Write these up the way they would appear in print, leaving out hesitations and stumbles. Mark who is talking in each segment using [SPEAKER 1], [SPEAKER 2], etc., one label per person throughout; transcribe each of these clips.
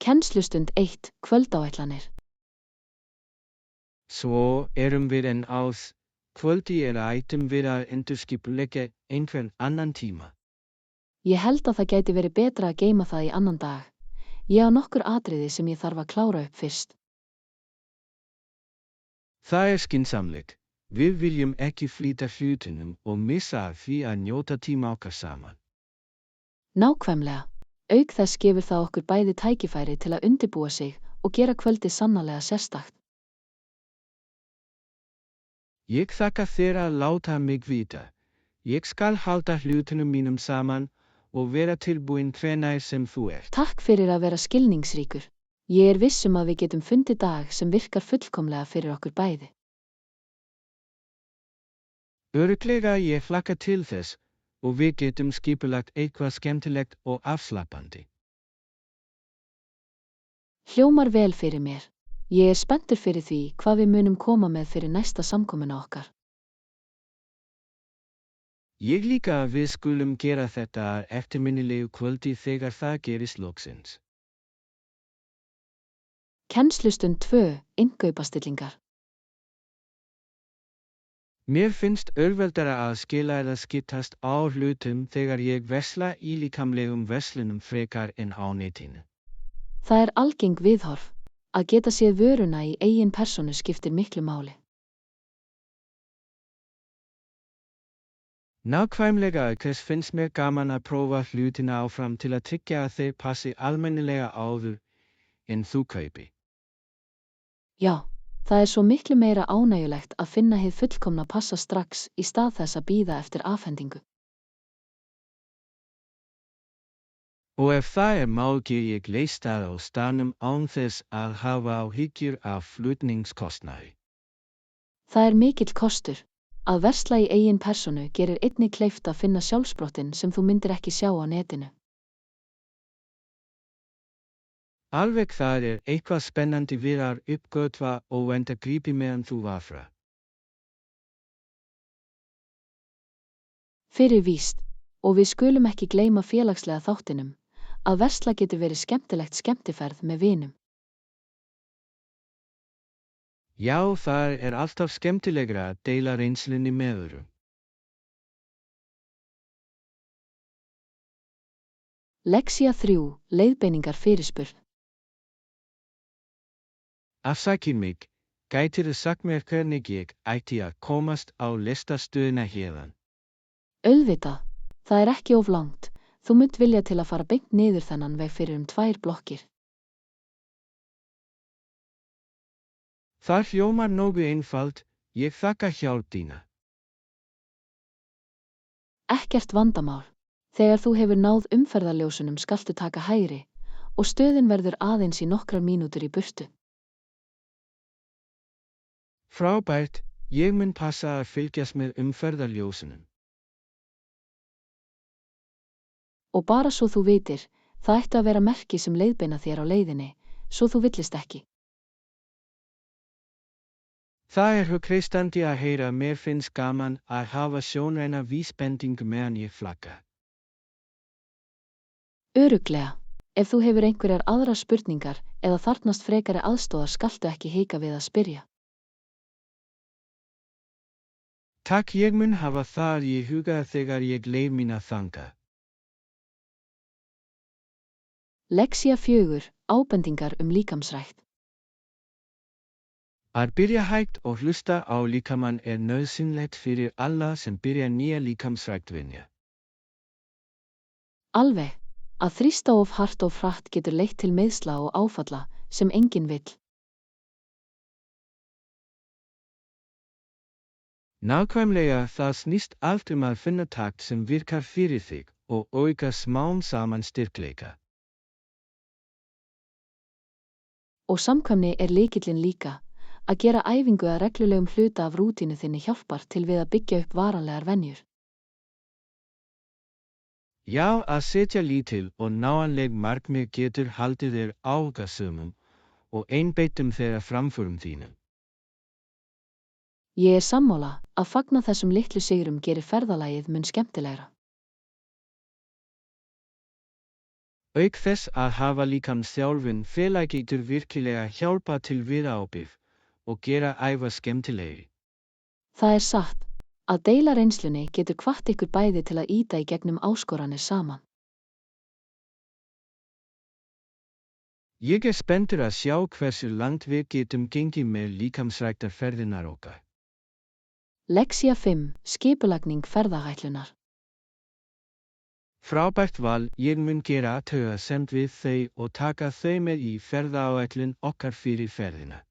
[SPEAKER 1] Kennslustund 1. Kvöldáætlanir.
[SPEAKER 2] Svo við enn ás, kvöldi ættum við að endurskipuleggja einhvern annan tíma.
[SPEAKER 1] Ég held að það gæti verið betra að geyma það í annan dag. Ég á nokkur atriði sem ég þarf að klára upp fyrst.
[SPEAKER 2] Það skynsamlegt. Við viljum ekki flýta hlutunum og missa af því að njóta tíma okkar saman.
[SPEAKER 1] Nákvæmlega. Auk þess gefur það okkur bæði tækifæri til að undirbúa sig og gera kvöldið sannarlega sérstakt.
[SPEAKER 2] Ég þakka þér að láta mig vita. Ég skal halda hlutunum mínum saman og vera tilbúin hvenær sem þú ert.
[SPEAKER 1] Takk fyrir að vera skilningsríkur. Ég er viss að við getum fundið dag sem virkar fullkomlega fyrir okkur bæði.
[SPEAKER 2] Örugglega ég hlakka til þess og við getum skipulagt eitthvað skemmtilegt og afslappandi.
[SPEAKER 1] Hljómar vel fyrir mér. Ég er spenntur fyrir því hvað við munum koma með fyrir næsta samkomuna okkar.
[SPEAKER 2] Ég líka að við skulum gera þetta að eftirminnilegu kvöldi þegar það gerist loksins.
[SPEAKER 1] Kennslustund 2. Innkaupastillingar.
[SPEAKER 2] Mér finnst auðveldara að skila eða skiptast á hlutum þegar ég versla í líkamlegum verslunum frekar en á netinu.
[SPEAKER 1] Það er algeng viðhorf. Að geta séð vöruna í eigin persónu skiptir miklu máli.
[SPEAKER 2] Nákvæmlega þess finnst mér gaman að prófa hlutina áfram til að tryggja að þeir passi almennilega áður en þú kaupi.
[SPEAKER 1] Já, það er svo miklu meira ánægjulegt að finna hið fullkomna passa strax í stað þess að bíða eftir afhendingu.
[SPEAKER 2] Og ef það er mál get ég leyst það á staðnum án þess að hafa áhyggjur af flutningskostnaði.
[SPEAKER 1] Það er mikill kostur. Að versla í eigin persónu gerir einnig kleift að finna sjálfsbrottin sem þú myndir ekki sjá á netinu.
[SPEAKER 2] Alveg það er eitthvað spennandi við að uppgötva og venda grípi meðan þú vafra.
[SPEAKER 1] Fyrir víst, og við skulum ekki gleyma félagslega þáttinum, að versla getur verið skemmtilegt skemmtiferð með vinum.
[SPEAKER 2] Já, það er alltaf skemmtilegra að deila reynslunni með öðrum.
[SPEAKER 1] Lexía 3. Leiðbeiningar fyrirspurn.
[SPEAKER 2] Afsakið mig, gætirðu sagt mér hvernig ég ætti að komast á lestastöðina héðan?
[SPEAKER 1] Auðvitað, það er ekki of langt. Þú munt vilja til að fara beint niður þennan veg fyrir 2 blokkir.
[SPEAKER 2] Það hljómar nógu einfalt, ég þakka hjálp þína.
[SPEAKER 1] Ekkert vandamál. Þegar þú hefur náð umferðarljósunum skaltu taka hægri og stöðin verður aðeins í nokkrar mínútur í burtu.
[SPEAKER 2] Frábært, ég mun passa að fylgjast með umferðarljósunum.
[SPEAKER 1] Og bara svo þú vitir, það ættu að vera merki sem leiðbeina þér á leiðinni, svo þú villist ekki.
[SPEAKER 2] Það er hughreystandi að heyra. Mér finnst gaman að hafa sjónræna vísbendingu meðan ég flakka.
[SPEAKER 1] Örugglega, ef þú hefur einhverjar aðrar spurningar eða þarfnast frekari aðstoðar skaltu ekki hika við að spyrja.
[SPEAKER 2] Takk, ég mun hafa það í huga þegar ég leið mína þangað.
[SPEAKER 1] Lexía 4. Ábendingar líkamsrækt.
[SPEAKER 2] Að byrja hægt og hlusta á líkamann er nauðsynlegt fyrir alla sem byrja nýja líkamsræktvinja.
[SPEAKER 1] Alveg, að þrýsta of hart og hratt getur leitt til meiðsla og áfalla sem enginn vill.
[SPEAKER 2] Nákvæmlega, það snýst allt að finna takt sem virkar fyrir þig og auka smám saman styrkleika.
[SPEAKER 1] Og samkvæmni er lykillinn líka. Að gera æfingu að reglulegum hluta af rútínu þinni hjálpar til við að byggja upp varanlegar venjur.
[SPEAKER 2] Já, að setja lítil og náanleg markmið getur haldið þér áhugasömum og einbeittum þeirra framförum þínum.
[SPEAKER 1] Ég er sammála að fagna þessum litlu sigrum gerir ferðalagið mun skemmtilegra.
[SPEAKER 2] Auk þess að hafa líkamsþjálfun getur virkilega hjálpa til viðábyrgð og gera æfa skemmtilegri.
[SPEAKER 1] Það er satt. Að deila reynslunni getur hvatt ykkur bæði til að ýta í gegnum áskoranir saman.
[SPEAKER 2] Ég er spenntur að sjá hversu langt við getum gengið með líkamsræktarferðirnar okkar.
[SPEAKER 1] Lexía 5. Skipulagning ferðaætlunar.
[SPEAKER 2] Frábært val, ég mun gera athugasemd við þau og taka þau með í ferðaáætlun okkar fyrir ferðina.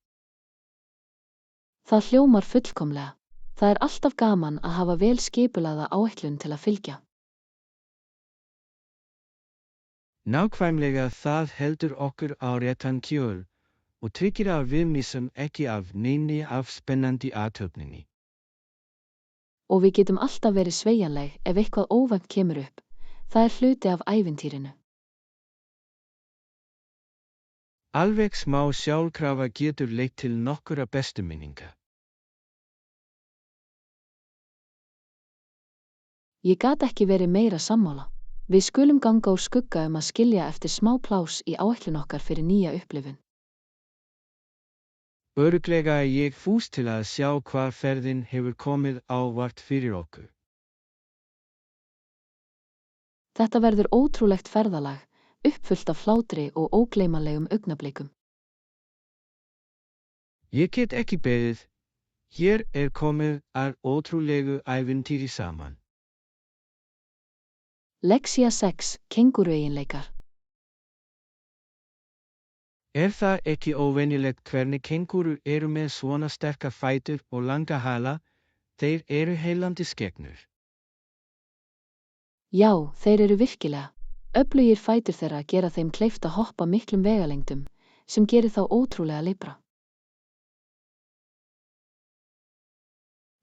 [SPEAKER 1] Það hljómar fullkomlega. Það er alltaf gaman að hafa vel skipulagða áætlun til að fylgja.
[SPEAKER 2] Nákvæmlega það heldur okkur á réttan kjöl og tryggir að við missum ekki af neinni af spennandi athöfninni.
[SPEAKER 1] Og við getum alltaf verið sveigjanleg ef eitthvað óvænt kemur upp. Það er hluti af ævintýrinu.
[SPEAKER 2] Alveg smá sjálfkrafa getur leitt til nokkura bestu minninga.
[SPEAKER 1] Ég gat ekki verið meira sammála. Við skulum ganga úr skugga að skilja eftir smá plás í áætlun okkar fyrir nýja upplifun.
[SPEAKER 2] Örugglega er ég fús til að sjá hvar ferðin hefur komið ávart fyrir okkur.
[SPEAKER 1] Þetta verður ótrúlegt ferðalag, uppfullt af hlátri og ógleymanlegum augnablikum.
[SPEAKER 2] Ég get ekki beðið. Hér er komið að ótrúlegu ævintýri saman.
[SPEAKER 1] Lexía 6. Kengúrueiginleikar.
[SPEAKER 2] Er það ekki óvenjulegt hvernig kengúrur eru með svona sterka fætur og langa hala? Þeir eru heillandi skepnur.
[SPEAKER 1] Já, þeir eru virkilega. Öflugir fætur þeirra gera þeim kleift að hoppa miklum vegalengdum, sem gerir þá ótrúlega libra.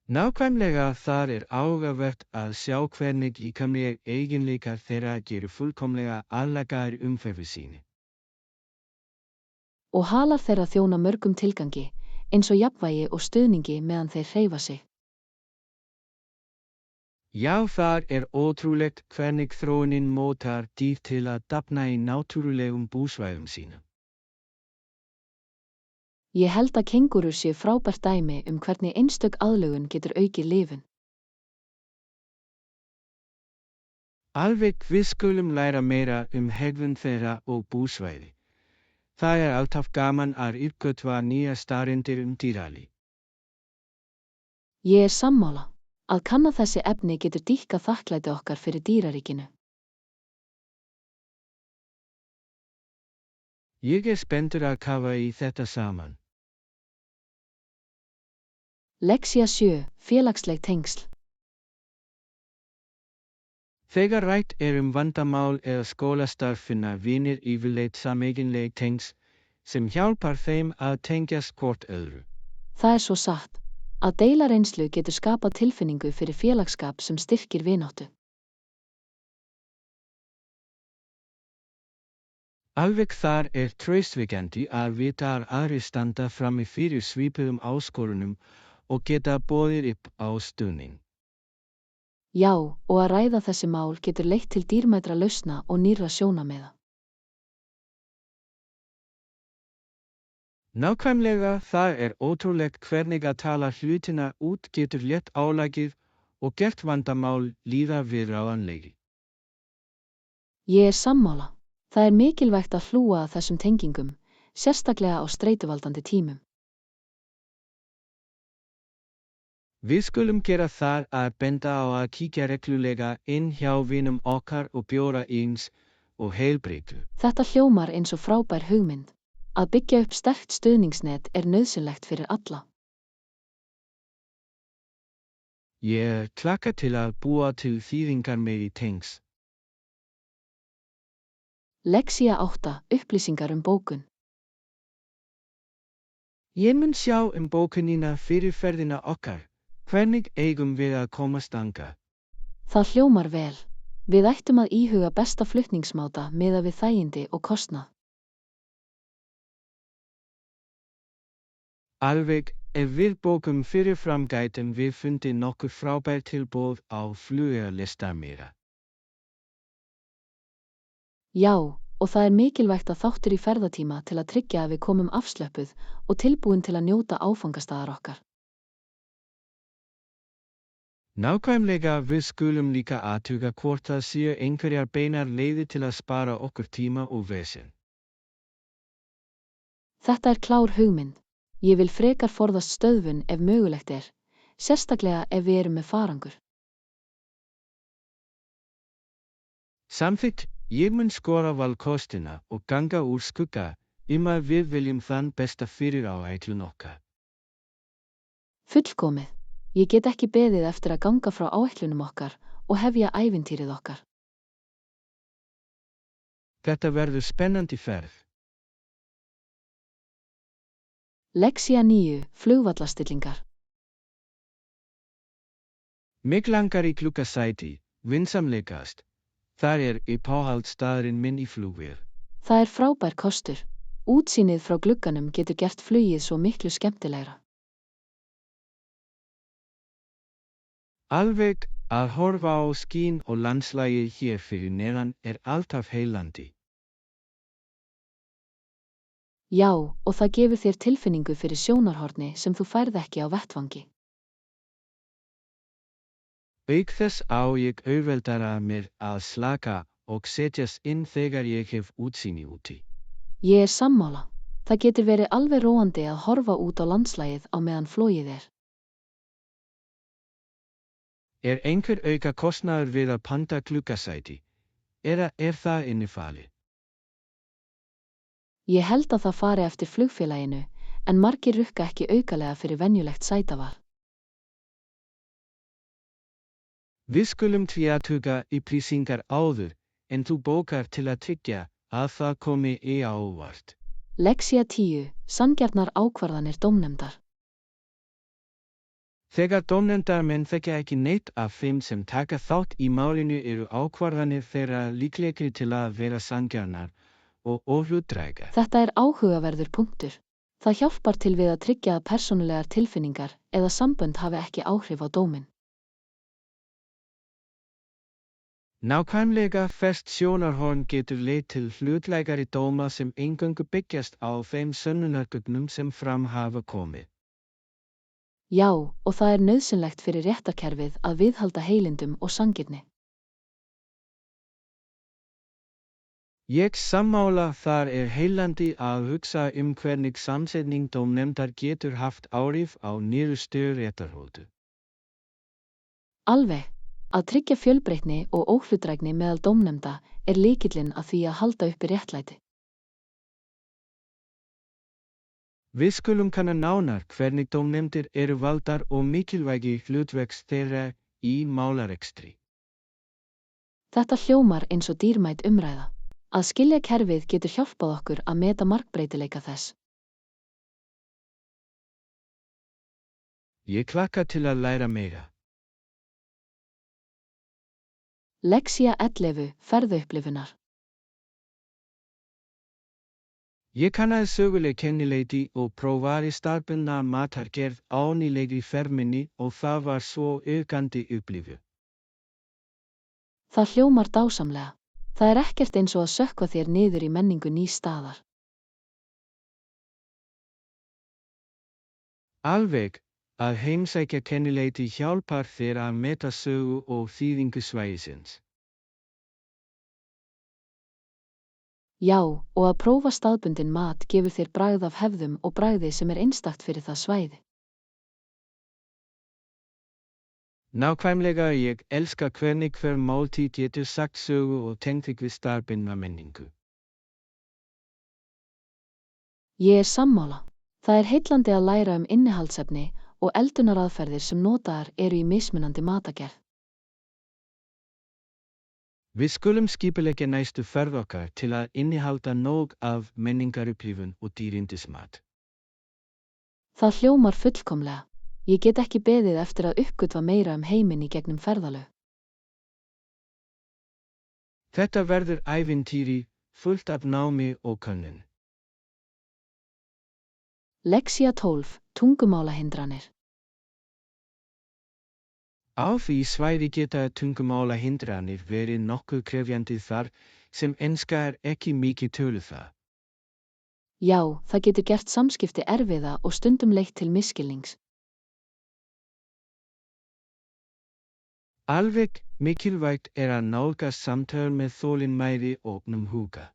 [SPEAKER 2] Nákvæmlega þar er áhugavert að sjá hvernig líkamlegir eiginleikar þeirra gerir fullkomlega aðlagaðir umhverfi sínu.
[SPEAKER 1] Og halar þeirra þjóna mörgum tilgangi, eins og jafnvægi og stuðningi meðan þeir hreyfa sig.
[SPEAKER 2] Já, þar er ótrúlegt hvernig þróunin mótar dýr til að dafna í náttúrulegum búsvæðum sínum.
[SPEAKER 1] Ég held að kengúrur séu frábært dæmi hvernig einstök aðlögun getur aukið lifun.
[SPEAKER 2] Alveg við skulum læra meira hegðun þeirra og búsvæði. Það er alltaf gaman að uppgötva nýja staðreyndir dýralíf.
[SPEAKER 1] Ég er sammála. Að kanna þessi efni getur dýkkað þakklæti okkar fyrir dýraríkinu.
[SPEAKER 2] Ég er spenntur að kafa í þetta saman.
[SPEAKER 1] Lexía 7. Félagsleg tengsl.
[SPEAKER 2] Þegar rætt er vandamál eða skólastarf finna vinir yfirleitt sameiginleg tengsl sem hjálpar þeim að tengjast hvort öðru.
[SPEAKER 1] Það er svo satt. Að deila reynslu getur skapað tilfinningu fyrir félagsskap sem styrkir vináttu.
[SPEAKER 2] Alveg þar er traustvekjandi að vita að aðrir standa frammi fyrir svipuðum áskorunum og geta boðið upp á stuðning.
[SPEAKER 1] Já, og að ræða þessi mál getur leitt til dýrmætra lausna og nýrra sjónarmiða.
[SPEAKER 2] Nákvæmlega það er ótrúlegt hvernig að tala hlutina út getur létt álagið og gert vandamál líða viðráðanlegri.
[SPEAKER 1] Ég er sammála. Það er mikilvægt að hlúa að þessum tengingum, sérstaklega á streituvaldandi tímum.
[SPEAKER 2] Við skulum gera það að benda á að kíkja reglulega inn hjá vinum okkar og bjóða eins og heilbrigðu.
[SPEAKER 1] Þetta hljómar eins og frábær hugmynd. Að byggja upp sterkt stuðningsnet er nauðsynlegt fyrir alla.
[SPEAKER 2] Ég hlakka til að búa til þýðingar með í tengs.
[SPEAKER 1] Lexía 8. Upplýsingar bókun.
[SPEAKER 2] Ég mun sjá bókunina fyrir ferðina okkar. Hvernig eigum við að komast þangað?
[SPEAKER 1] Það hljómar vel. Við ættum að íhuga besta flutningsmáta miðað við þægindi og kostnað.
[SPEAKER 2] Alveg, ef við bókum fyrirfram gætum við fundið nokkur frábær tilboð á flugleiðarlistamíra.
[SPEAKER 1] Já, og það er mikilvægt að þáttur í ferðatíma til að tryggja að við komum afslöppuð og tilbúin til að njóta áfangastaðar okkar.
[SPEAKER 2] Nákvæmlega við skulum líka athuga hvort það séu einhverjar beinar leiðir til að spara okkur tíma og vesen.
[SPEAKER 1] Þetta er klár hugmynd. Ég vil frekar forðast stöðvun ef mögulegt er, sérstaklega ef við erum með farangur.
[SPEAKER 2] Samþykkt, ég mun skora valkostina og ganga úr skugga að við viljum þann besta fyrir áætlun okkar.
[SPEAKER 1] Fullkomið. Ég get ekki beðið eftir að ganga frá áætlunum okkar og hefja ævintýrið okkar.
[SPEAKER 2] Þetta verður spennandi ferð.
[SPEAKER 1] Lexía 9, flugvallastillingar.
[SPEAKER 2] Mig langar í gluggasæti, vinsamlegast. Þar uppáhaldsstaðurinn minn í flugvél.
[SPEAKER 1] Það er frábær kostur. Útsýnið frá glugganum getur gert flugið svo miklu skemmtilegra.
[SPEAKER 2] Alveg að horfa á skín og landslagið hér fyrir neðan alltaf heillandi.
[SPEAKER 1] Já, og það gefur þér tilfinningu fyrir sjónarhorni sem þú færð ekki á vettvangi.
[SPEAKER 2] Auk þess á ég auðveldara mér að slaka og setjast inn þegar ég hef útsýni úti.
[SPEAKER 1] Ég er sammála. Það getur verið alveg róandi að horfa út á landslagið á meðan flogið er.
[SPEAKER 2] Er einhver auka kostnaður við að panta gluggasæti? Eða það innifalið?
[SPEAKER 1] Ég held að það fari eftir flugfélaginu, en margir rukka ekki aukalega fyrir venjulegt sætaval.
[SPEAKER 2] Við skulum því athuga upplýsingar áður en þú bókar til að tryggja að það komi á óvart.
[SPEAKER 1] Lexía 10, sanngjarnar ákvarðanir dómnefndar.
[SPEAKER 2] Þegar dómnefndarmenn þekkja ekki neitt af þeim sem taka þátt í málinu eru ákvarðanir þeirra líklegri til að vera sanngjarnar og óhlutdrægar.
[SPEAKER 1] Þetta er áhugaverður punktur. Það hjálpar til við að tryggja að persónulegar tilfinningar eða sambönd hafi ekki áhrif á dóminn.
[SPEAKER 2] Nákvæmlega fest sjónarhorn getur leitt til hlutlægari dóma sem eingöngu byggjast á þeim sönnunargögnum sem fram hafa komið.
[SPEAKER 1] Já, og það er nauðsynlegt fyrir réttarkerfið að viðhalda heilindum og sanngirni.
[SPEAKER 2] Ég sammála þar heillandi að hugsa hvernig samsetning dómnefndar getur haft áhrif á niðurstöðu réttarhöldu.
[SPEAKER 1] Alveg. Að tryggja fjölbreytni og óhlutdrægni meðal dómnefnda er lykillinn að því að halda uppi réttlæti.
[SPEAKER 2] Við skulum kanna nánar hvernig dómnefndir eru valdar og mikilvægi hlutverks þeirra í málarekstri.
[SPEAKER 1] Þetta hljómar eins og dýrmæt umræða. Að skilja kerfið getur hjálpað okkur að meta margbreytileika þess.
[SPEAKER 2] Ég hlakka til að læra meira.
[SPEAKER 1] Lexía 11, ferðaupplifunar.
[SPEAKER 2] Ég kannaði söguleg kennileiti og prófaði staðbundna matargerð á nýlegri ferð minni og það var svo aukandi upplifun.
[SPEAKER 1] Það hljómar dásamlega. Það er ekkert eins og að sökkva þér niður í menningu nýs staðar.
[SPEAKER 2] Alveg, að heimsækja kennileiti hjálpar þér að meta sögu og þýðingu svæðisins.
[SPEAKER 1] Já, og að prófa staðbundinn mat gefur þér bragð af hefðum og bragði sem er einstakt fyrir það svæði.
[SPEAKER 2] Nákvæmlega ég elska hvernig hver máltíð getur sagt sögu og tengt við staðbundna menningu.
[SPEAKER 1] Ég er sammála. Það er heillandi að læra innihaldsefni og eldunaraðferðir sem notaðar eru í mismunandi matagerð.
[SPEAKER 2] Við skulum skipuleggja næstu ferð okkar til að innihalda nóg af menningarupplifun og dýrindismat.
[SPEAKER 1] Það hljómar fullkomlega. Ég get ekki beðið eftir að uppgötva meira heiminn í gegnum ferðalög.
[SPEAKER 2] Þetta verður ævintýri, fullt af námi og könnun.
[SPEAKER 1] Lexía 12, tungumálahindranir.
[SPEAKER 2] Á því svæði geta tungumálahindranir verið nokkuð krefjandi þar sem enskar ekki mikið tölufar.
[SPEAKER 1] Já, það getur gert samskipti erfiða og stundum leitt til misskilnings.
[SPEAKER 2] Alveg mikilvægt að nálgast samtöl með þolinmæði og opnum huga.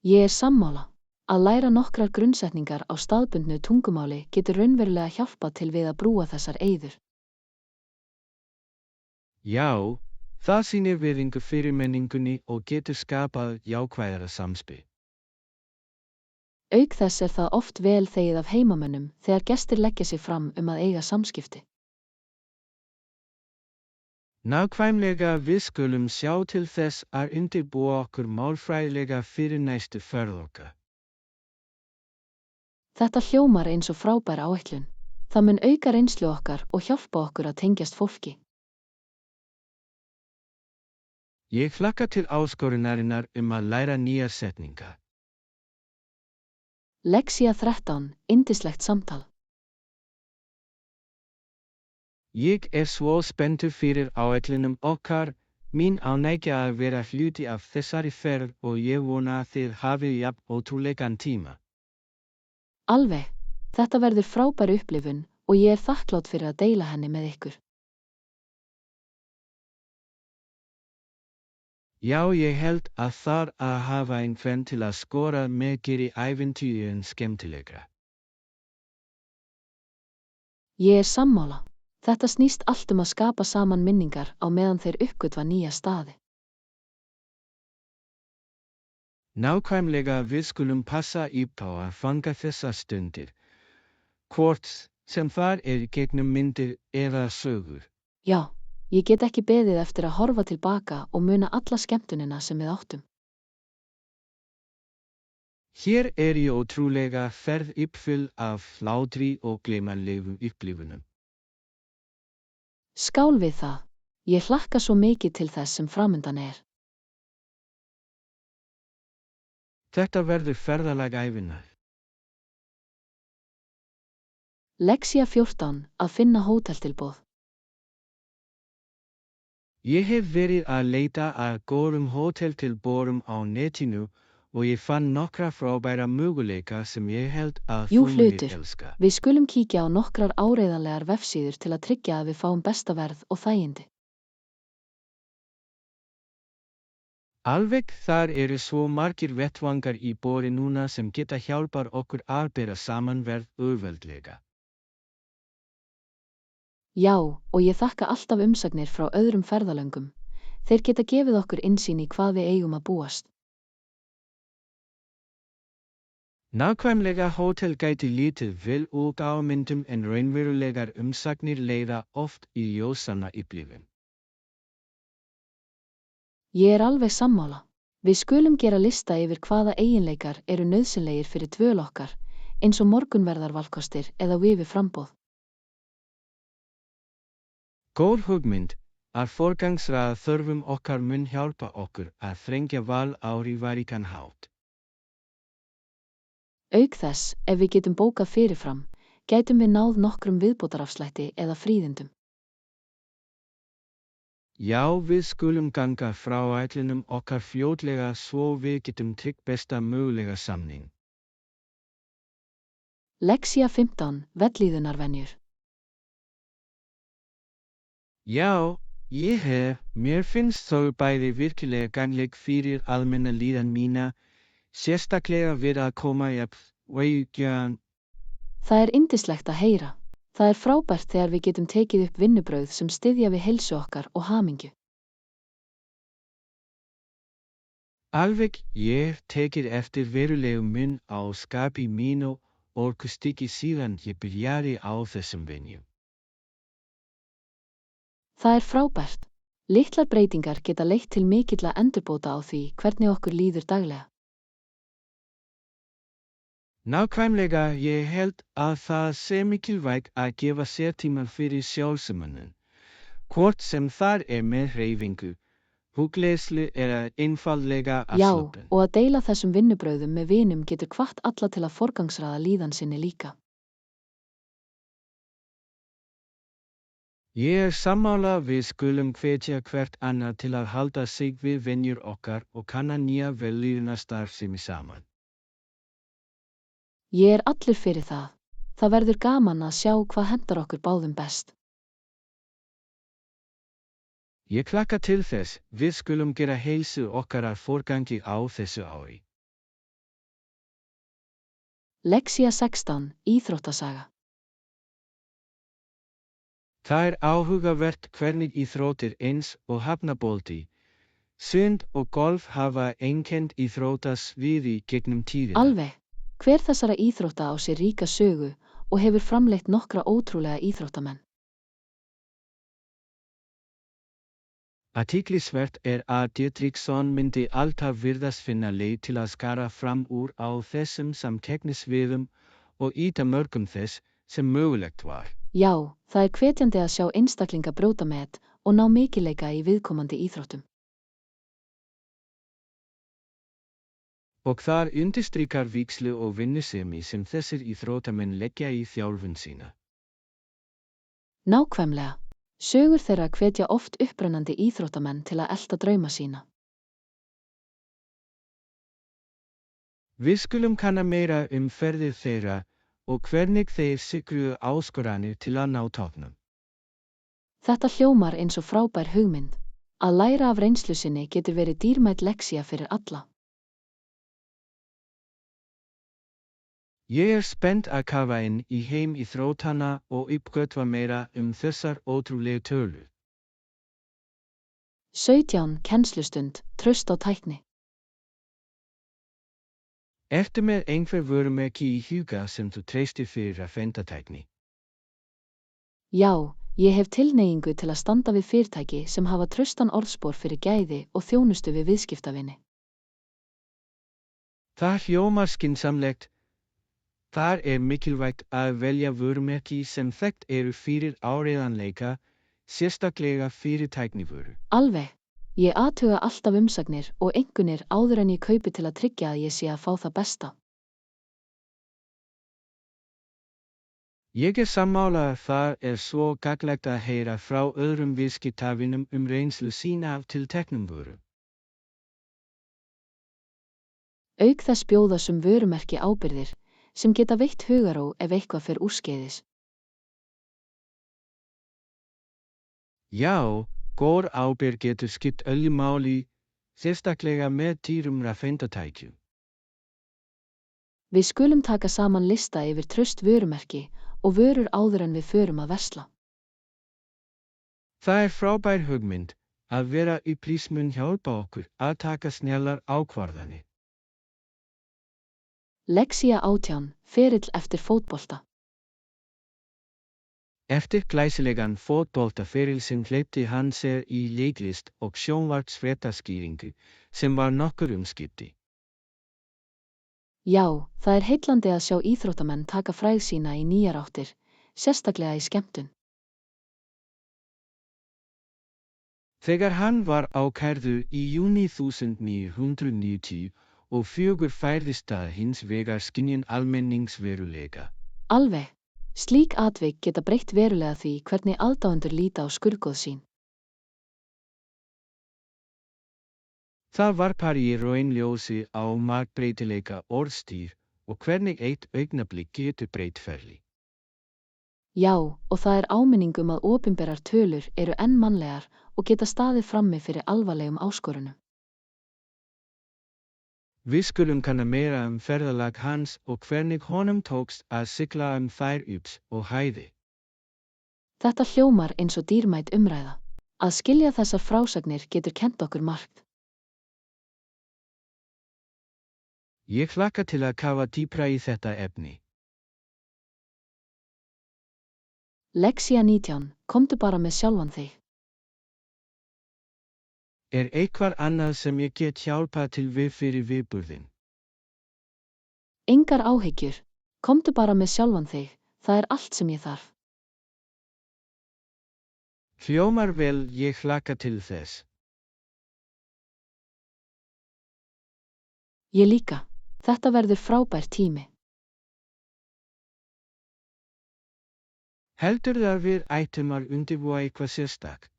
[SPEAKER 1] Ég sammála. Að læra nokkrar grunnsetningar á staðbundnu tungumáli getur raunverulega hjálpað til við að brúa þessar eyður.
[SPEAKER 2] Já, það sýnir virðingu fyrir menningunni og getur skapað jákvæðara samspil.
[SPEAKER 1] Auk þess það oft vel þegið af heimamönnum þegar gestir leggja sig fram að eiga samskipti.
[SPEAKER 2] Nákvæmlega við skulum sjá til þess að undirbúa okkur málfræðilega fyrir næstu ferð okkar.
[SPEAKER 1] Þetta hljómar eins og frábær áætlun. Það mun auka reynslu okkar og hjálpa okkur að tengjast fólki.
[SPEAKER 2] Ég hlakka til áskorunarinnar að læra nýjar setningar.
[SPEAKER 1] Lexía 13, yndislegt samtal.
[SPEAKER 2] Ég svo spenntur fyrir áætlunum okkar, mín ánægja að vera hluti af þessari ferð og ég vona að þið hafið jafn ótrúlegan tíma.
[SPEAKER 1] Alveg, þetta verður frábær upplifun og ég þakklát fyrir að deila henni með ykkur.
[SPEAKER 2] Já, ég held að það að hafa einhvern til að skora með geri ævintýrin skemmtilegra.
[SPEAKER 1] Ég sammála. Þetta snýst allt að skapa saman minningar á meðan þeir uppgötva nýja staði.
[SPEAKER 2] Nákvæmlega við skulum passa upp á að fanga þessar stundir, hvort sem það gegnum myndir eða sögur.
[SPEAKER 1] Já, ég get ekki beðið eftir að horfa tilbaka og muna alla skemmtunina sem við áttum.
[SPEAKER 2] Hér ég ótrúlega ferð uppfull af hlátri og gleymanlegum upplifunum.
[SPEAKER 1] Skál við það. Ég hlakka svo mikið til þess sem framundan er.
[SPEAKER 2] Þetta verður ferðalag ævinnar.
[SPEAKER 1] Lexía 14, að finna hóteltilboð.
[SPEAKER 2] Ég hef verið að leita að góðum hóteltilboðum á netinu og ég fann nokkra frábæra möguleika sem ég held að
[SPEAKER 1] Jú,
[SPEAKER 2] þú munir
[SPEAKER 1] hlutur.
[SPEAKER 2] elska.
[SPEAKER 1] Við skulum kíkja á nokkrar áreiðanlegar vefsíður til að tryggja að við fáum besta verð og þægindi.
[SPEAKER 2] Alveg þar svo margir vettvangar í boði núna sem geta hjálpar okkur að bera saman verð auðveldlega.
[SPEAKER 1] Já, og ég þakka alltaf umsagnir frá öðrum ferðalöngum. Þeir geta gefið okkur innsýn í hvað við eigum að búast.
[SPEAKER 2] Nákvæmlega hótel gæti lítið vel út á myndum en raunverulegar umsagnir leiða oft í ljós upplifun.
[SPEAKER 1] Ég alveg sammála. Við skulum gera lista yfir hvaða eiginleikar eru nauðsynlegir fyrir dvöl okkar, eins og morgunverðarvalkostir eða framboð.
[SPEAKER 2] Góð hugmynd að forgangsraða þörfum okkar mun hjálpa okkur að þrengja val á rífaríkan hátt.
[SPEAKER 1] Auk þess, ef við getum bókað fyrirfram, gætum við náð nokkrum viðbótarafslætti eða fríðindum.
[SPEAKER 2] Já, við skulum ganga frá ætlunum okkar fljótlega svo við getum tryggt besta mögulega samning.
[SPEAKER 1] Lexía 15, vellíðunarvenjur.
[SPEAKER 2] Já, mér finnst þau bæði virkilega gagnleg fyrir almenna líðan mína, sérstaklega við að koma veikjan.
[SPEAKER 1] Það yndislegt að heyra. Það frábært þegar við getum tekið upp vinnubrauð sem styðja við heilsu okkar og hamingju.
[SPEAKER 2] Alveg, ég tekið eftir verulegum mun á skapi mínu og orkustigi síðan ég byrjaði á þessum venju.
[SPEAKER 1] Það frábært. Litlar breytingar geta leitt til mikilla endurbóta á því hvernig okkur líður daglega.
[SPEAKER 2] Nákvæmlega, ég held að það mikilvægt að gefa sér tíma fyrir sjálfsömmun, hvort sem það með hreyfingu, hugleiðslu eða einfaldlega afslöppun.
[SPEAKER 1] Já, og að deila þessum vinnubrauðum með vinum getur hvatt alla til að forgangsraða líðan sinni líka.
[SPEAKER 2] Ég sammála við skulum hvetja hvert annað til að halda sig við venjur okkar og kanna nýja vellíðunarstarfsemi saman.
[SPEAKER 1] Ég allur fyrir það. Það verður gaman að sjá hvað hentar okkur báðum best.
[SPEAKER 2] Ég hlakka til þess, við skulum gera heilsu okkar að forgangi á þessu ári.
[SPEAKER 1] Lexía 16, íþróttasaga.
[SPEAKER 2] Það áhugavert hvernig íþróttir eins og hafnabolti, sund og golf hafa einkennt íþróttasviði gegnum tíðina.
[SPEAKER 1] Alveg. Hver þessara íþrótta á sér ríka sögu og hefur framleitt nokkra ótrúlega íþróttamenn.
[SPEAKER 2] Athyglisvert að Dietrichson myndi alltaf virðast finna leið til að skara fram úr á þessum samkeppnissviðum og ýta mörkum þess sem mögulegt var.
[SPEAKER 1] Já, það hvetjandi að sjá einstaklinga brjóta met og ná mikilvæga í viðkomandi íþróttum.
[SPEAKER 2] Og þar undirstrikar vígslu og vinnusemi sem þessir íþróttamenn leggja í þjálfun sína.
[SPEAKER 1] Nákvæmlega. Sögur þeirra hvetja oft upprennandi íþróttamenn til að elta drauma sína.
[SPEAKER 2] Við skulum kanna meira ferðir þeirra og hvernig þeir sigruðu áskoranir til að ná toppnum.
[SPEAKER 1] Þetta hljómar eins og frábær hugmynd. Að læra af reynslu sinni getur verið dýrmæt lexía fyrir alla.
[SPEAKER 2] Ég spennt að kafa inn í heim íþróttanna og uppgötva meira þessar ótrúlegu tölur.
[SPEAKER 1] 17. Kennslustund, traust á tækni.
[SPEAKER 2] Ertu með einhver vörumerki í huga sem þú treystir fyrir rafeindatækni?
[SPEAKER 1] Já, ég hef tilhneigingu til að standa við fyrirtæki sem hafa traustan orðspor fyrir gæði og þjónustu við viðskiptavini.
[SPEAKER 2] Það hljómar skynsamlegt. Þar mikilvægt að velja vörumerki sem þekkt eru fyrir áreiðanleika, sérstaklega fyrir tæknivöru.
[SPEAKER 1] Alveg. Ég athuga alltaf umsagnir og einkunnir áður en ég kaupi til að tryggja að ég sé að fá það besta.
[SPEAKER 2] Ég sammála að það svo gagnlegt að heyra frá öðrum viðskiptavinum reynslu sína af tilteknum vöru.
[SPEAKER 1] Auk þess bjóða sum vörumerki ábyrgðir, sem geta veitt hugarró ef eitthvað fer úrskeiðis.
[SPEAKER 2] Já, góð ábyrgð getur skipt öllu máli, sérstaklega með dýrum rafeindatækjum.
[SPEAKER 1] Við skulum taka saman lista yfir traust vörumerki og vörur áður en við förum að versla.
[SPEAKER 2] Það frábær hugmynd að vera upplýst mun hjálpa okkur að taka snjallar ákvarðanir.
[SPEAKER 1] Lexía 18, ferill eftir fótbolta.
[SPEAKER 2] Eftir glæsilegan fótboltaferil sem hleypti hann sér í leiklist og sjónvarpsfréttaskýringu, sem var nokkur umskipti.
[SPEAKER 1] Já, það heillandi að sjá íþróttamenn taka frægð sína í nýjar áttir, sérstaklega í skemmtun.
[SPEAKER 2] Þegar hann var ákærður í júní 1990 og færðist að hins vegar skynjun almenningsveruleika.
[SPEAKER 1] Alveg. Slík atvik geta breytt verulega því hvernig aðdáendur líta á skurðgoð sín.
[SPEAKER 2] Það varpar í raun ljósi á margbreytileika orðstír og hvernig eitt augnablik getur breytt ferli.
[SPEAKER 1] Já, og það áminning að opinberar tölur eru enn mannlegar og geta staðið frammi fyrir alvarlegum áskorunum.
[SPEAKER 2] Við skulum kanna meira ferðalag hans og hvernig honum tókst að sigla þær upps og hæði.
[SPEAKER 1] Þetta hljómar eins og dýrmæt umræða. Að skilja þessar frásagnir getur kennt okkur margt.
[SPEAKER 2] Ég hlakka til að kafa dýpra í þetta efni.
[SPEAKER 1] Lexía 19, komdu bara með sjálfan þig.
[SPEAKER 2] Eitthvað annað sem ég get hjálpað til við fyrir viðburðinn?
[SPEAKER 1] Engar áhyggjur, komdu bara með sjálfan þig, það allt sem ég þarf.
[SPEAKER 2] Hljómar vel, ég hlakka til þess.
[SPEAKER 1] Ég líka, þetta verður frábær tími.
[SPEAKER 2] Heldurðu að við ættum að undirbúa eitthvað sérstak?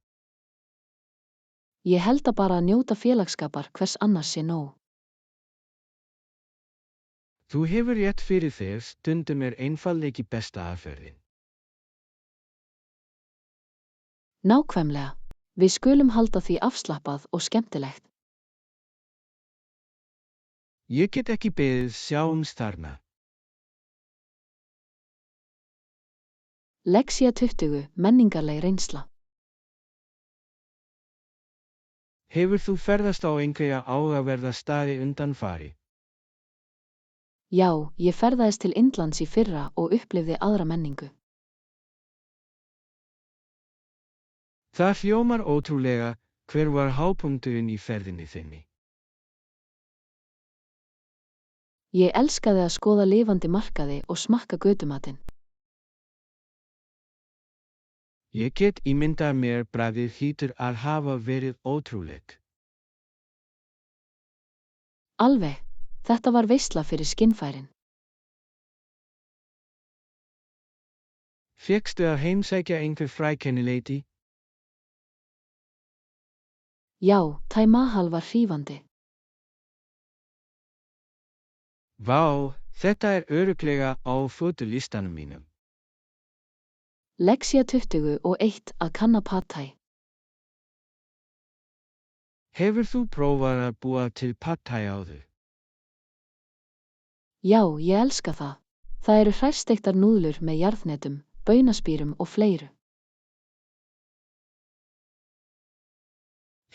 [SPEAKER 1] Ég held að bara að njóta félagsskapar hvers annars sé nóg.
[SPEAKER 2] Þú hefur rétt fyrir þér, stundum einfaldleiki besta aðferðin.
[SPEAKER 1] Nákvæmlega. Við skulum halda því afslappað og skemmtilegt.
[SPEAKER 2] Ég get ekki beðið, sjáumst þarna.
[SPEAKER 1] Lexía 20, menningarleg reynsla.
[SPEAKER 2] Hefur þú ferðast á einhverja áhugaverða staði undanfari?
[SPEAKER 1] Já, ég ferðaðist til Indlands í fyrra og upplifði aðra menningu.
[SPEAKER 2] Það hljómar ótrúlega. Hver var hápunkturinn í ferðinni þinni?
[SPEAKER 1] Ég elskaði að skoða lifandi markaði og smakka götumatinn.
[SPEAKER 2] Ég get ímyndað mér bragðið hlýtur að hafa verið ótrúlegt.
[SPEAKER 1] Alveg, þetta var veisla fyrir skynfærin.
[SPEAKER 2] Fékkstu að heimsækja einhver frækennileiti?
[SPEAKER 1] Já, Taj Mahal var hrífandi.
[SPEAKER 2] Vá, þetta örugglega á fótolistanum mínum.
[SPEAKER 1] Lexía 21 að kanna Pad Thai.
[SPEAKER 2] Hefur þú prófað að búa til Pad Thai áður?
[SPEAKER 1] Já, ég elska það. Það eru hræsteiktar núðlur með jarðnetum, baunaspýrum og fleiru.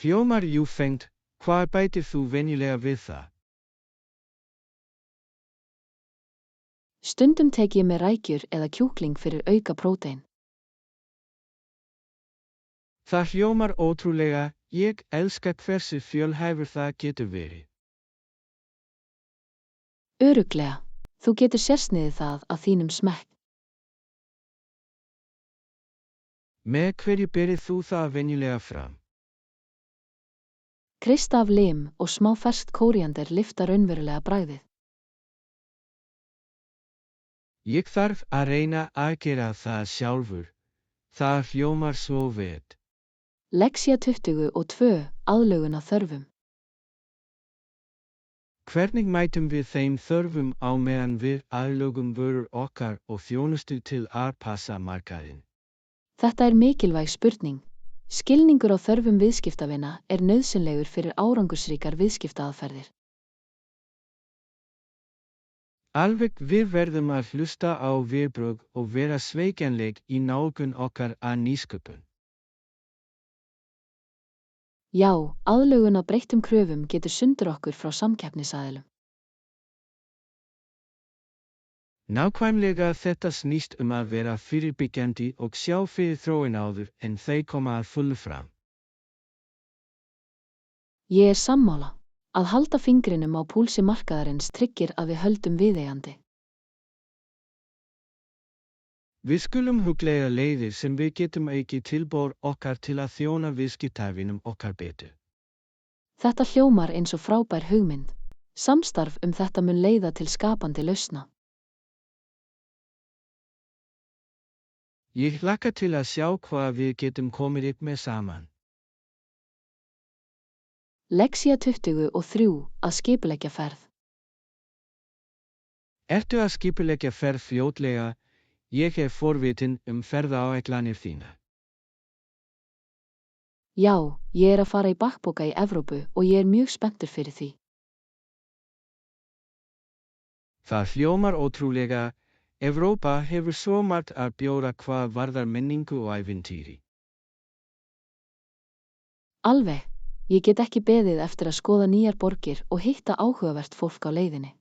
[SPEAKER 2] Hljómar ljúffengt. Hvað bætir þú venjulega við það?
[SPEAKER 1] Stundum tek ég með rækjur eða kjúkling fyrir auka prótein.
[SPEAKER 2] Það hljómar ótrúlega. Ég elska hversu fjölhæfur það getur verið.
[SPEAKER 1] Örugglega, þú getur sérsniðið það að þínum smekk.
[SPEAKER 2] Með hverju berið þú það venjulega fram?
[SPEAKER 1] Kreista af lim og smá ferskt kóríander lyfta raunverulega bragðið.
[SPEAKER 2] Ég þarf að reyna að gera það sjálfur. Það hljómar svo vel.
[SPEAKER 1] Lexía 22, aðlögun að þörfum.
[SPEAKER 2] Hvernig mætum við þeim þörfum á meðan við aðlögum vörur okkar og þjónustu til að passa markaðinn?
[SPEAKER 1] Þetta mikilvæg spurning. Skilningur á þörfum viðskiptavina nauðsynlegur fyrir árangursríkar viðskiptaaðferðir.
[SPEAKER 2] Alveg, við verðum að hlusta á viðbrögð og vera sveigjanleg í nálgun okkar að nýsköpun.
[SPEAKER 1] Já, aðlögun að breyttum kröfum getur sundur okkur frá samkeppnisaðilum.
[SPEAKER 2] Nákvæmlega, þetta snýst að vera fyrirbyggjandi og sjá fyrir þróun áður en þau koma að fullu fram.
[SPEAKER 1] Ég sammála. Að halda fingrinum á púlsi markaðarins tryggir að við höldum viðeigandi.
[SPEAKER 2] Við skulum hugleiða leiðir sem við getum aukið tilboð okkar til að þjóna viðskiptavinum okkar betur.
[SPEAKER 1] Þetta hljómar eins og frábær hugmynd. Samstarf þetta mun leiða til skapandi lausna.
[SPEAKER 2] Ég hlakka til að sjá hvað við getum komið upp með saman.
[SPEAKER 1] Lexía 23 að skipuleggja ferð.
[SPEAKER 2] Ertu að skipuleggja ferð fljótlega? Ég forvitin ferðaáætlanir þína.
[SPEAKER 1] Já, ég að fara í bakpoka í Evrópu og ég mjög spenntur fyrir því.
[SPEAKER 2] Það hljómar ótrúlega. Evrópa hefur svo margt að bjóða hvað varðar menningu og ævintýri.
[SPEAKER 1] Alveg, ég get ekki beðið eftir að skoða nýjar borgir og hitta áhugavert fólk á leiðinni.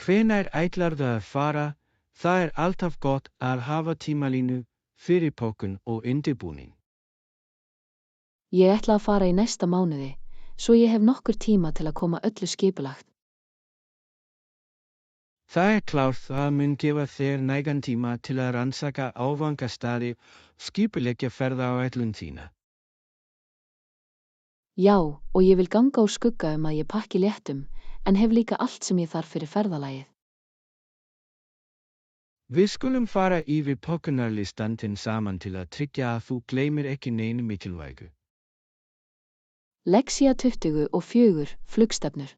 [SPEAKER 2] Hvenær ætlarðu að fara? Það alltaf gott að hafa tímalínu, fyrirpökkun og undirbúning.
[SPEAKER 1] Ég ætla að fara í næsta mánuði, svo ég hef nokkur tíma til að koma öllu skipulagt.
[SPEAKER 2] Það klárt, það mun gefa þér nægan tíma til að rannsaka áfangastaði, skipuleggja ferðaáætlun þína.
[SPEAKER 1] Já, og ég vil ganga úr skugga að ég pakki léttum, en hef líka allt sem ég þarf fyrir ferðalagið.
[SPEAKER 2] Við skulum fara yfir pokkunarlistan saman til að tryggja að þú gleymir ekki neinu mikilvægu.
[SPEAKER 1] Lexía 24, flugstefnur.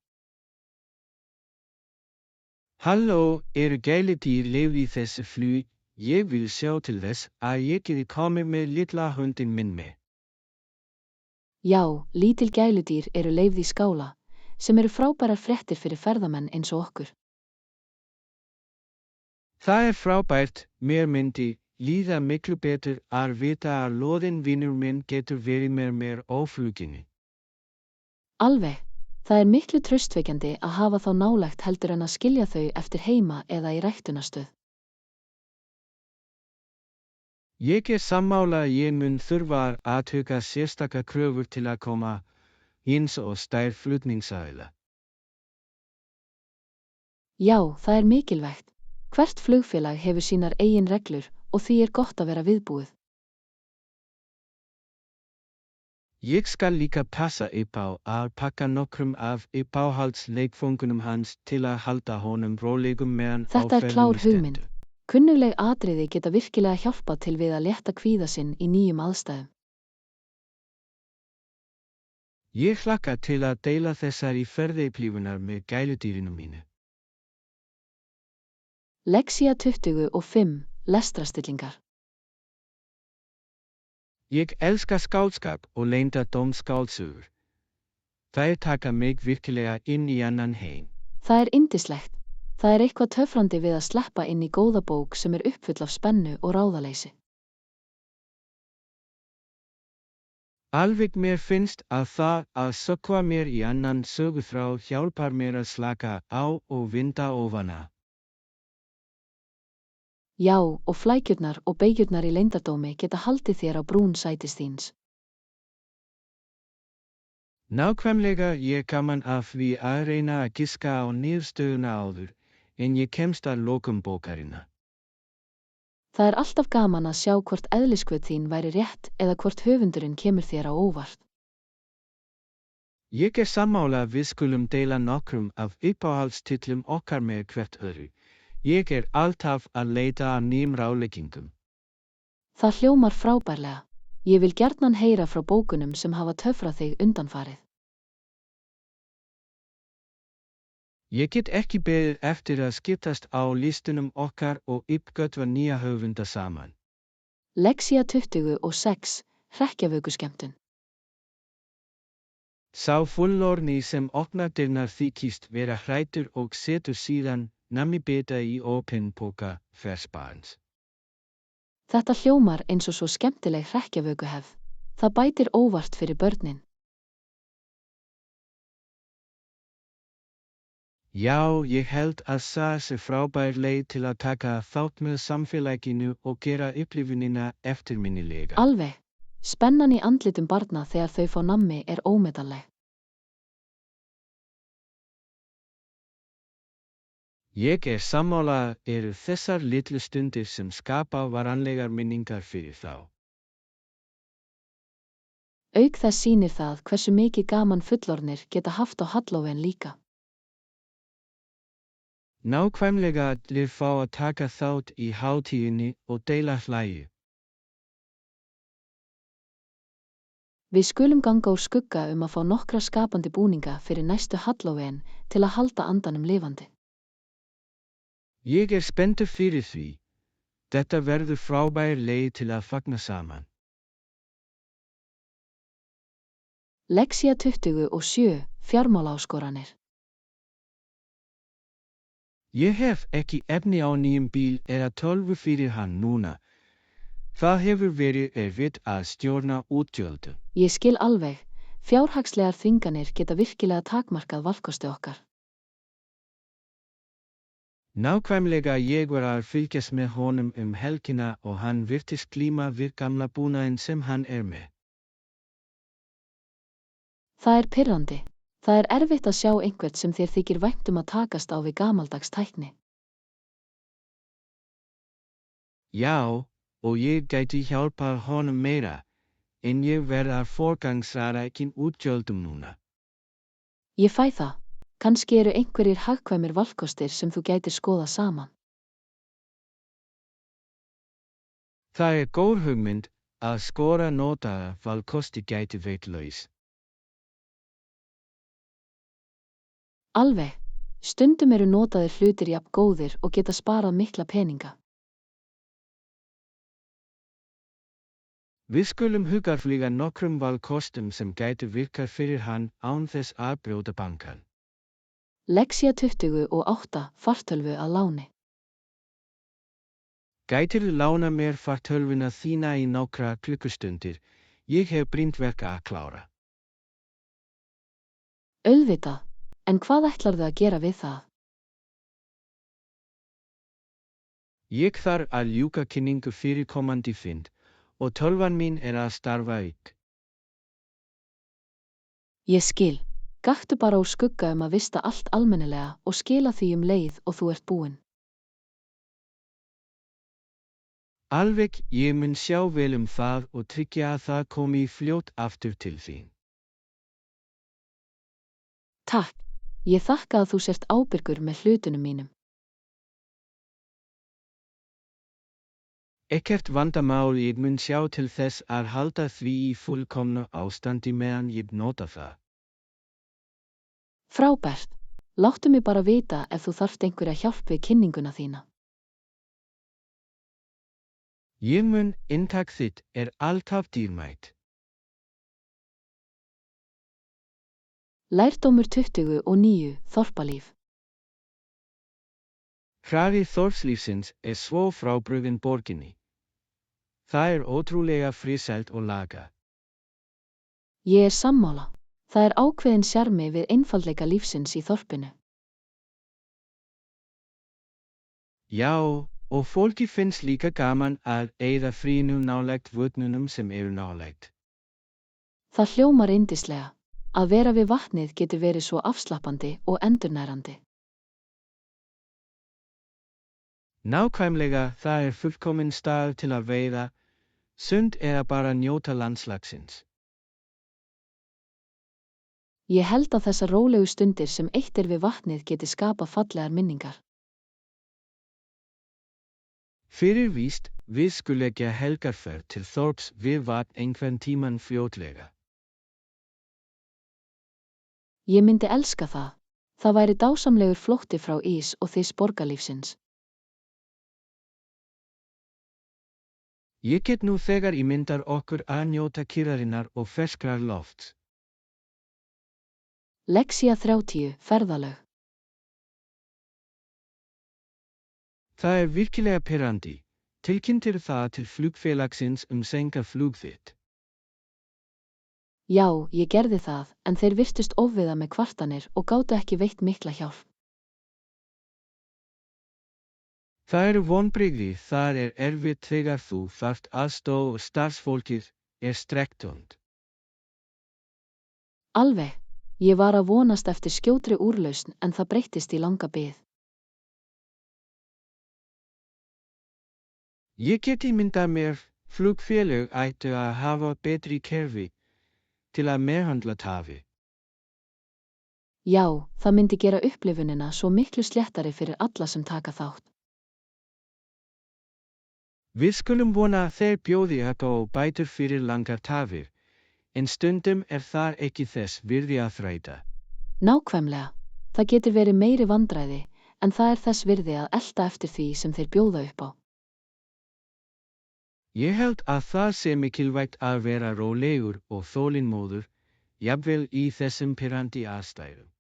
[SPEAKER 2] Halló, eru gæludýr leyfð í þessu flugi? Ég vil sjá til þess að ég geti komið með litla hundinn minn með.
[SPEAKER 1] Já, lítil gæludýr eru leyfð í skála, sem eru frábærar fréttir fyrir ferðamenn eins og okkur.
[SPEAKER 2] Það frábært, mér myndi líða miklu betur að vita að loðinn vinur minn getur verið mér á fluginu.
[SPEAKER 1] Alveg, það miklu traustvekjandi að hafa þá nálægt heldur en að skilja þau eftir heima eða í ræktunarstöð.
[SPEAKER 2] Ég sammála að ég mun þurfa að athuga sérstaka kröfur til að koma eins og stær flutningsaðila.
[SPEAKER 1] Já, það mikilvægt. Hvert flugfélag hefur sínar eigin reglur og því gott að vera viðbúið.
[SPEAKER 2] Ég skal líka passa upp á að pakka nokkrum af uppáhaldsleikföngunum hans til að halda honum rólegum meðan á
[SPEAKER 1] Þetta
[SPEAKER 2] ferðinni
[SPEAKER 1] klár
[SPEAKER 2] stendur.
[SPEAKER 1] hugmynd. Kunnugleg atriði geta virkilega hjálpað til við að létta kvíða sinn í nýjum aðstæðum.
[SPEAKER 2] Ég hlakka til að deila þessari ferðaupplifunar með gæludýrinu mínu.
[SPEAKER 1] Lexía 25, lestrarstillingar.
[SPEAKER 2] Ég elska skáldskap og leyndardómsskáldsögur. Þær taka mig virkilega inn í annan heim.
[SPEAKER 1] Það yndislegt. Það eitthvað töfrandi við að sleppa inn í góða bók sem uppfull af spennu og ráðaleysi.
[SPEAKER 2] Alveg mér finnst að það að sökkva mér í annan söguþráð hjálpar mér að slaka á og vinda ofana.
[SPEAKER 1] Já, og flækjurnar og beygjurnar í leyndardómi geta haldið þér á brún sætis þíns.
[SPEAKER 2] Nákvæmlega ég gaman af því að reyna að giska á niðurstöðuna áður, en ég kemst að lokum bókarinnar.
[SPEAKER 1] Það alltaf gaman að sjá hvort eðliskvöð þín væri rétt eða hvort höfundurinn kemur þér á óvart.
[SPEAKER 2] Ég sammála að við skulum deila nokkrum af uppáhaldstitlum okkar með hvert öðru. Ég alltaf að leita að nýjum ráðleggingum.
[SPEAKER 1] Það hljómar frábærlega. Ég vil gjarnan heyra frá bókunum sem hafa töfrað þig undanfarið.
[SPEAKER 2] Ég get ekki beðið eftir að skiptast á listunum okkar og uppgötva nýja höfunda saman.
[SPEAKER 1] Lexía 26, hrekkjavökuskemmtun.
[SPEAKER 2] Sá fullorðni sem opnar dyrnar þykist vera hræddur og setur síðan nammi bita í opinn poka ferskbarns.
[SPEAKER 1] Þetta hljómar eins og svo skemmtileg hrekkjavökuhefð. Það bætir óvart fyrir börnin.
[SPEAKER 2] Já, ég held að það sé frábær leið til að taka þátt með samfélaginu og gera upplifunina eftirminnilega.
[SPEAKER 1] Alveg. Spennan í andlitum barna þegar þau fá nammi ómetanleg.
[SPEAKER 2] Ég sammála að þessar litlu stundir sem skapa varanlegar minningar fyrir þá.
[SPEAKER 1] Auk þess sýnir það hversu mikið gaman fullorðnir geta haft á Halloween líka.
[SPEAKER 2] Nákvæmlega allir fá að taka þátt í hátíðinni og deila hlægi.
[SPEAKER 1] Við skulum ganga úr skugga að fá nokkra skapandi búninga fyrir næstu Halloween til að halda andanum lifandi.
[SPEAKER 2] Ég spenntur fyrir því. Þetta verður frábær leið til að fagna saman.
[SPEAKER 1] Lexía 27, fjármálaáskoranir.
[SPEAKER 2] Ég hef ekki efni á nýjum bíl eða tölvu fyrir hann núna. Það hefur verið erfitt að stjórna útgjöldum.
[SPEAKER 1] Ég skil alveg, fjárhagslegar þvinganir geta virkilega takmarkað valkosti okkar.
[SPEAKER 2] Nákvæmlega ég var að fylgjast með honum helgina og hann virtist glíma við gamla búnaðinn sem hann með.
[SPEAKER 1] Það pirrandi. Það erfitt að sjá einhvern sem þér þykir vænt að takast á við gamaldags tækni.
[SPEAKER 2] Já, og ég gæti hjálpað honum meira, en ég verð að forgangsraða útgjöldum núna.
[SPEAKER 1] Ég fæ það. Kannski einhverjir hagkvæmir valkostir sem þú gætir skoða saman.
[SPEAKER 2] Það góð hugmynd að skora notaða valkosti gæti veitlaus.
[SPEAKER 1] Alveg. Stundum eru notaðir hlutir jafn góðir og geta sparað mikla peninga.
[SPEAKER 2] Við skulum hugarflýga nokkrum valkostum sem gætu virkað fyrir hann án þess að brjóta bankann.
[SPEAKER 1] Lexía 28 fartölvu að láni.
[SPEAKER 2] Gætirðu lána mér fartölvuna þína í nokkra klukkustundir? Ég hef brýnt verk að klára.
[SPEAKER 1] Auðvitað, en hvað ætlarðu að gera við það?
[SPEAKER 2] Ég þarf að ljúka kynningu fyrir komandi fund og tölvan mín að starfa ekki.
[SPEAKER 1] Ég skil. Gakktu bara úr skugga að vista allt almennilega og skila því leið og þú ert búinn.
[SPEAKER 2] Alveg, ég mun sjá vel það og tryggja að það komi fljótt aftur til þín.
[SPEAKER 1] Takk. Ég þakka að þú sért ábyrgur með hlutunum mínum.
[SPEAKER 2] Ekkert vandamál, ég mun sjá til þess að halda því í fullkomnu ástandi meðan ég nota það.
[SPEAKER 1] Frábært. Láttu mig bara vita ef þú þarft einhverja hjálp við kynninguna þína.
[SPEAKER 2] Ég mun, inntak þitt alltaf dýrmætt.
[SPEAKER 1] Lærdómur 29 Þorpalíf.
[SPEAKER 2] Hraði þorpslífsins svo frábrugðinn borginni. Það ótrúlega friðsælt og lagað.
[SPEAKER 1] Ég sammála. Það ákveðin sjarmi við einfaldleika lífsins í þorpinu.
[SPEAKER 2] Já, og fólki finnst líka gaman að eyða fríinu nálægt vötnunum sem nálægt.
[SPEAKER 1] Það hljómar yndislega. Að vera við vatnið getur verið svo afslappandi og endurnærandi.
[SPEAKER 2] Nákvæmlega, það fullkominn staður til að veiða, sund bara njóta landslagsins.
[SPEAKER 1] Ég held að þessar rólegu stundir sem eitt við vatnið geti skapað fallegar minningar.
[SPEAKER 2] Fyrir víst, við skulum leggja helgarferð til þorps við vatn einhvern tímann fljótlega.
[SPEAKER 1] Ég myndi elska það. Það væri dásamlegur flótti frá ís og þess borgarlífsins.
[SPEAKER 2] Ég get nú þegar ímyndað okkur að njóta kyrrðarinnar og ferskrar lofts.
[SPEAKER 1] Lexía 30 ferðalög.
[SPEAKER 2] Það virkilega pirrandi. Tilkynntir það til flugfélagsins seinka flug þitt?
[SPEAKER 1] Já, ég gerði það, en þeir virtust ofviða með kvartanir og gátu ekki veitt mikla hjálp.
[SPEAKER 2] Það vonbrigði, það erfitt þegar þú þarft aðstoð og starfsfólkið strekktómt.
[SPEAKER 1] Alveg. Ég var að vonast eftir skjótri úrlausn en það breyttist í langa bið.
[SPEAKER 2] Ég get ímyndað mér, flugfélög ættu að hafa betri kerfi til að meðhöndla tafir.
[SPEAKER 1] Já, það myndi gera upplifunina svo miklu sléttari fyrir alla sem taka þátt.
[SPEAKER 2] Við skulum vona að þeir bjóði upp á bætur fyrir langar tafir, en stundum það ekki þess virði að þræta.
[SPEAKER 1] Nákvæmlega. Það getur verið meiri vandræði, en það þess virði að elta eftir því sem þeir bjóða upp á.
[SPEAKER 2] Ég held að það sé mikilvægt að vera rólegur og þolinmóður, jafnvel í þessum pirrandi aðstæðum.